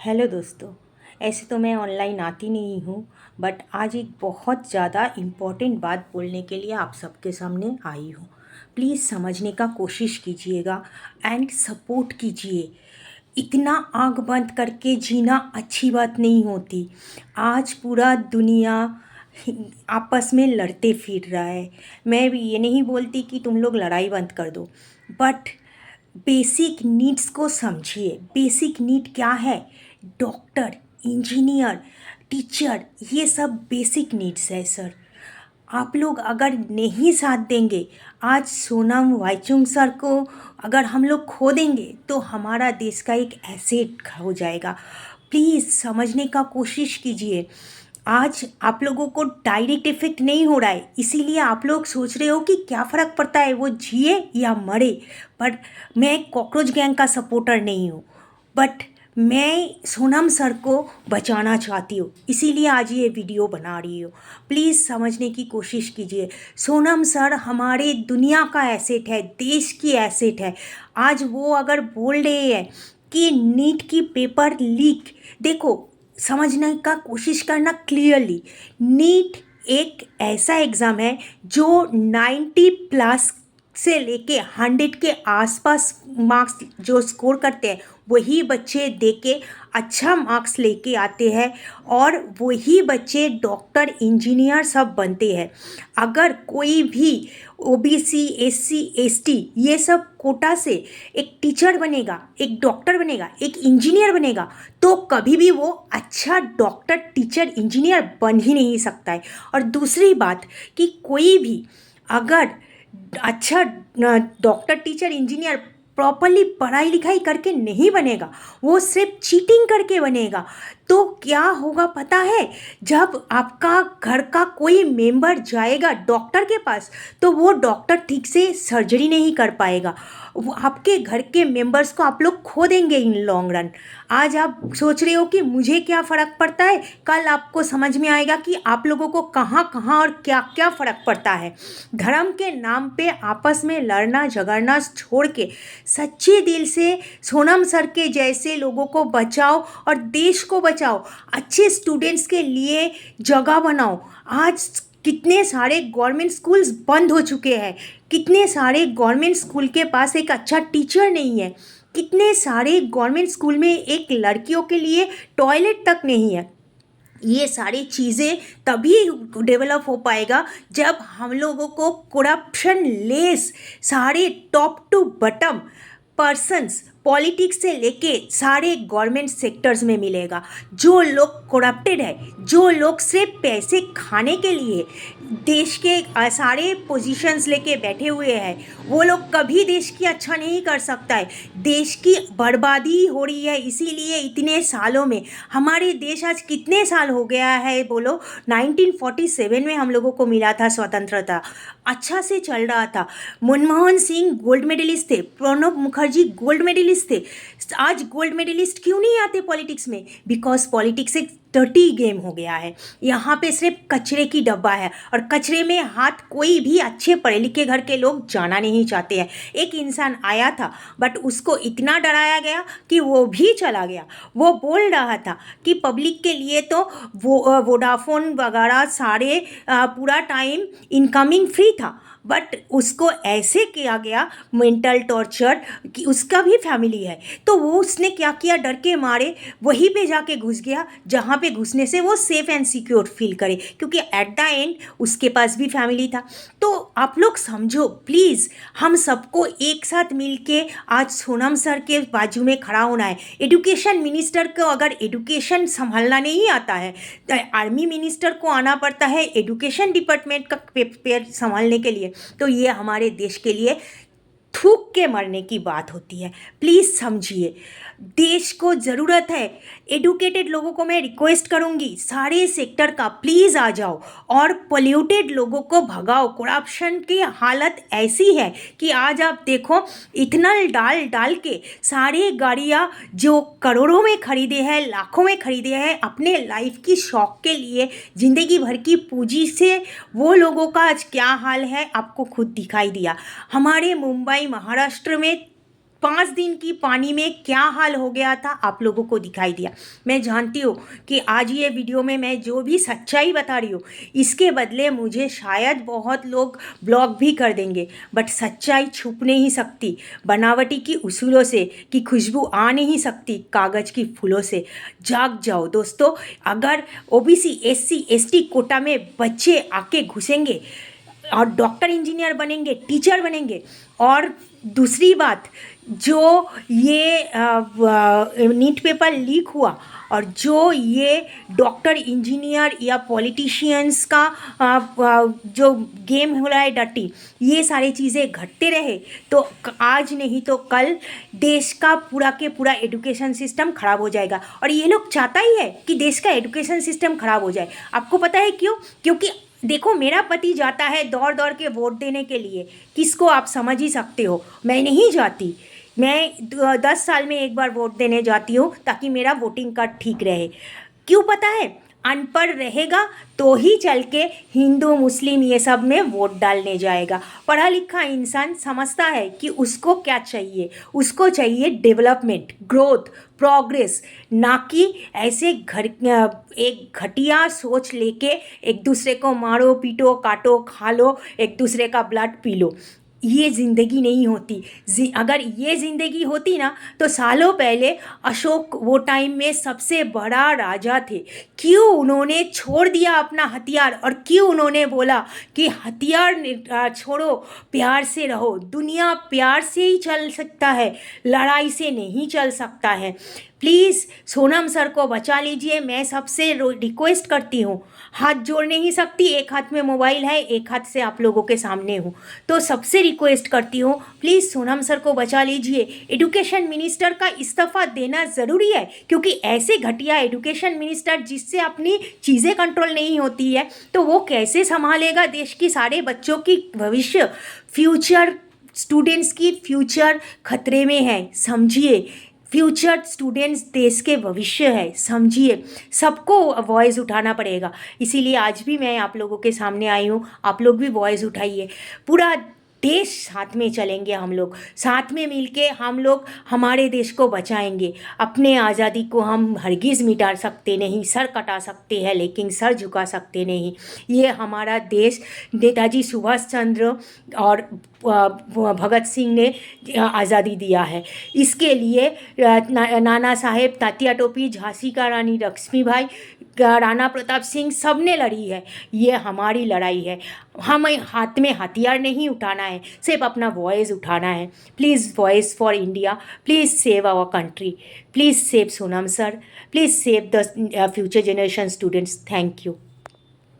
Hello दोस्तों। ऐसे तो मैं ऑनलाइन आती नहीं हूँ, बट आज एक बहुत ज़्यादा इम्पोर्टेंट बात बोलने के लिए आप सबके सामने आई हूँ। प्लीज़ समझने का कोशिश कीजिएगा एंड सपोर्ट कीजिए। इतना आँख बंद करके जीना अच्छी बात नहीं होती। आज पूरा दुनिया आपस में लड़ते फिर रहा है। मैं भी ये नहीं बोलती कि तुम लोग लड़ाई बंद कर दो, बट बेसिक नीड्स को समझिए। बेसिक नीड क्या है? डॉक्टर, इंजीनियर, टीचर, ये सब बेसिक नीड्स है सर। आप लोग अगर नहीं साथ देंगे, आज सोनम वाईचुंग सर को अगर हम लोग खो देंगे तो हमारा देश का एक एसेट हो जाएगा। प्लीज़ समझने का कोशिश कीजिए। आज आप लोगों को डायरेक्ट इफेक्ट नहीं हो रहा है, इसीलिए आप लोग सोच रहे हो कि क्या फ़र्क पड़ता है वो जिए या मरे। पर मैं कॉकरोच गैंग का सपोर्टर नहीं हूँ, बट मैं सोनम सर को बचाना चाहती हूँ, इसीलिए आज ये वीडियो बना रही हूँ। प्लीज़ समझने की कोशिश कीजिए। सोनम सर हमारे दुनिया का एसेट है, देश की एसेट है। आज वो अगर बोल रहे हैं कि नीट की पेपर लीक, देखो समझने का कोशिश करना क्लियरली। नीट एक ऐसा एग्ज़ाम है जो 90+ से लेके 100 के आसपास मार्क्स जो स्कोर करते हैं वही बच्चे दे के अच्छा मार्क्स लेके आते हैं, और वही बच्चे डॉक्टर, इंजीनियर सब बनते हैं। अगर कोई भी ओबीसी, एससी, एसटी ये सब कोटा से एक टीचर बनेगा, एक डॉक्टर बनेगा, एक इंजीनियर बनेगा, तो कभी भी वो अच्छा डॉक्टर, टीचर, इंजीनियर बन ही नहीं सकता है। और दूसरी बात कि कोई भी अगर अच्छा डॉक्टर, टीचर, इंजीनियर प्रॉपरली पढ़ाई लिखाई करके नहीं बनेगा, वो सिर्फ चीटिंग करके बनेगा, तो क्या होगा पता है? जब आपका घर का कोई मेंबर जाएगा डॉक्टर के पास, तो वो डॉक्टर ठीक से सर्जरी नहीं कर पाएगा। वो आपके घर के मेंबर्स को आप लोग खो देंगे इन लॉन्ग रन। आज आप सोच रहे हो कि मुझे क्या फ़र्क पड़ता है, कल आपको समझ में आएगा कि आप लोगों को कहाँ कहाँ और क्या क्या फ़र्क पड़ता है। धर्म के नाम पे आपस में लड़ना झगड़ना छोड़ के सच्चे दिल से सोनम सर के जैसे लोगों को बचाओ और देश को बचाओ। अच्छे स्टूडेंट्स के लिए जगह बनाओ। आज कितने सारे गवर्नमेंट स्कूल्स बंद हो चुके हैं, कितने सारे गवर्नमेंट स्कूल के पास एक अच्छा टीचर नहीं है, कितने सारे गवर्नमेंट स्कूल में एक लड़कियों के लिए टॉयलेट तक नहीं है। ये सारी चीज़ें तभी डेवलप हो पाएगा जब हम लोगों को करप्शन लेस सारे top to bottom persons, politics से लेके सारे गवर्नमेंट सेक्टर्स में मिलेगा। जो लोग करप्टेड है, जो लोग सिर्फ पैसे खाने के लिए देश के सारे पोजीशंस लेके बैठे हुए हैं, वो लोग कभी देश की अच्छा नहीं कर सकता है। देश की बर्बादी हो रही है, इसीलिए इतने सालों में हमारे देश आज कितने साल हो गया है बोलो? 1947 में हम लोगों को मिला था स्वतंत्रता, अच्छा से चल रहा था। मनमोहन सिंह गोल्ड मेडलिस्ट थे, प्रणब मुखर्जी गोल्ड मेडलिस्ट थे। आज गोल्ड मेडलिस्ट क्यों नहीं आते पॉलिटिक्स में? बिकॉज पॉलिटिक्स एक डर्टी गेम हो गया है। यहाँ पे सिर्फ कचरे की डब्बा है, और कचरे में हाथ कोई भी अच्छे पढ़े लिखे घर के लोग जाना नहीं चाहते हैं। एक इंसान आया था, बट उसको इतना डराया गया कि वो भी चला गया। वो बोल रहा था कि पब्लिक के लिए तो वो वोडाफोन वगैरह सारे पूरा टाइम इनकमिंग फ्री था, बट उसको ऐसे किया गया मेंटल टॉर्चर कि उसका भी फैमिली है, तो वो उसने क्या किया, डर के मारे वहीं पे जाके घुस गया जहाँ पे घुसने से वो सेफ एंड सिक्योर फील करे, क्योंकि एट द एंड उसके पास भी फैमिली था। तो आप लोग समझो प्लीज़, हम सबको एक साथ मिलके आज सोनम सर के बाजू में खड़ा होना है। एजुकेशन मिनिस्टर को अगर एजुकेशन संभालना नहीं आता है, तो आर्मी मिनिस्टर को आना पड़ता है एजुकेशन डिपार्टमेंट का पेपर संभालने के लिए। तो ये हमारे देश के लिए थूक के मरने की बात होती है। प्लीज़ समझिए, देश को ज़रूरत है। एडुकेटेड लोगों को मैं रिक्वेस्ट करूँगी, सारे सेक्टर का प्लीज़ आ जाओ और पोल्यूटेड लोगों को भगाओ। करप्शन की हालत ऐसी है कि आज आप देखो, इथेनॉल डाल डाल के सारे गाड़ियाँ जो करोड़ों में खरीदे हैं, लाखों में खरीदे हैं अपने लाइफ की शौक के लिए, ज़िंदगी भर की पूंजी से, वो लोगों का आज क्या हाल है आपको खुद दिखाई दिया। हमारे मुंबई महाराष्ट्र में 5 दिन की पानी में क्या हाल हो गया था आप लोगों को दिखाई दिया। मैं जानती हूँ कि आज ये वीडियो में मैं जो भी सच्चाई बता रही हूँ, इसके बदले मुझे शायद बहुत लोग ब्लॉक भी कर देंगे, बट सच्चाई छुप नहीं सकती बनावटी की उसूलों से, कि खुशबू आ नहीं सकती कागज़ की फूलों से। जाग जाओ दोस्तों, अगर ओबीसी SC ST कोटा में बच्चे आके घुसेंगे और डॉक्टर इंजीनियर बनेंगे, टीचर बनेंगे, और दूसरी बात, जो ये नीट पेपर लीक हुआ और जो ये डॉक्टर इंजीनियर या पॉलिटिशियंस का जो गेम हो रहा है डटी, ये सारी चीज़ें घटते रहे तो आज नहीं तो कल देश का पूरा के पूरा एजुकेशन सिस्टम खराब हो जाएगा। और ये लोग चाहता ही है कि देश का एजुकेशन सिस्टम खराब हो जाए। आपको पता है क्यों? क्योंकि देखो, मेरा पति जाता है दौड़ दौड़ के वोट देने के लिए, किसको आप समझ ही सकते हो। मैं नहीं जाती, मैं 10 साल में एक बार वोट देने जाती हूँ ताकि मेरा वोटिंग कार्ड ठीक रहे। क्यों पता है? अनपढ़ रहेगा तो ही चल के हिंदू मुस्लिम ये सब में वोट डालने जाएगा। पढ़ा लिखा इंसान समझता है कि उसको क्या चाहिए, उसको चाहिए डेवलपमेंट, ग्रोथ, प्रोग्रेस, ना कि ऐसे एक घटिया सोच लेके एक दूसरे को मारो पीटो काटो खा लो, एक दूसरे का ब्लड पी लो। ये ज़िंदगी नहीं होती। अगर ये ज़िंदगी होती ना तो सालों पहले अशोक वो टाइम में सबसे बड़ा राजा थे। क्यों उन्होंने छोड़ दिया अपना हथियार, और क्यों उन्होंने बोला कि हथियार छोड़ो, प्यार से रहो। दुनिया प्यार से ही चल सकता है, लड़ाई से नहीं चल सकता है। प्लीज़ सोनम सर को बचा लीजिए, मैं सबसे रिक्वेस्ट करती हूँ। हाथ जोड़ नहीं सकती, एक हाथ में मोबाइल है, एक हाथ से आप लोगों के सामने हूँ, तो सबसे रिक्वेस्ट करती हूँ प्लीज़ सोनम सर को बचा लीजिए। एजुकेशन मिनिस्टर का इस्तीफा देना ज़रूरी है, क्योंकि ऐसे घटिया एजुकेशन मिनिस्टर जिससे अपनी चीज़ें कंट्रोल नहीं होती है तो वो कैसे संभालेगा देश की सारे बच्चों की भविष्य, फ्यूचर, स्टूडेंट्स की फ्यूचर खतरे में है। समझिए, फ्यूचर स्टूडेंट्स देश के भविष्य है, समझिए। सबको वॉइस उठाना पड़ेगा, इसीलिए आज भी मैं आप लोगों के सामने आई हूँ। आप लोग भी वॉइस उठाइए। पूरा देश साथ में चलेंगे, हम लोग साथ में मिलके हम लोग हमारे देश को बचाएंगे। अपने आज़ादी को हम हरगिज़ मिटा सकते नहीं, सर कटा सकते हैं लेकिन सर झुका सकते नहीं। ये हमारा देश नेताजी सुभाष चंद्र और भगत सिंह ने आज़ादी दिया है। इसके लिए नाना साहेब, तात्या टोपी, झांसी का रानी लक्ष्मीबाई, राणा प्रताप सिंह, सब ने लड़ी है। ये हमारी लड़ाई है। हमें हाथ में हथियार नहीं उठाना है, सिर्फ अपना वॉइस उठाना है। Please voice for India, please save our country, please save Sonam sir, please save the future generation students. Thank you.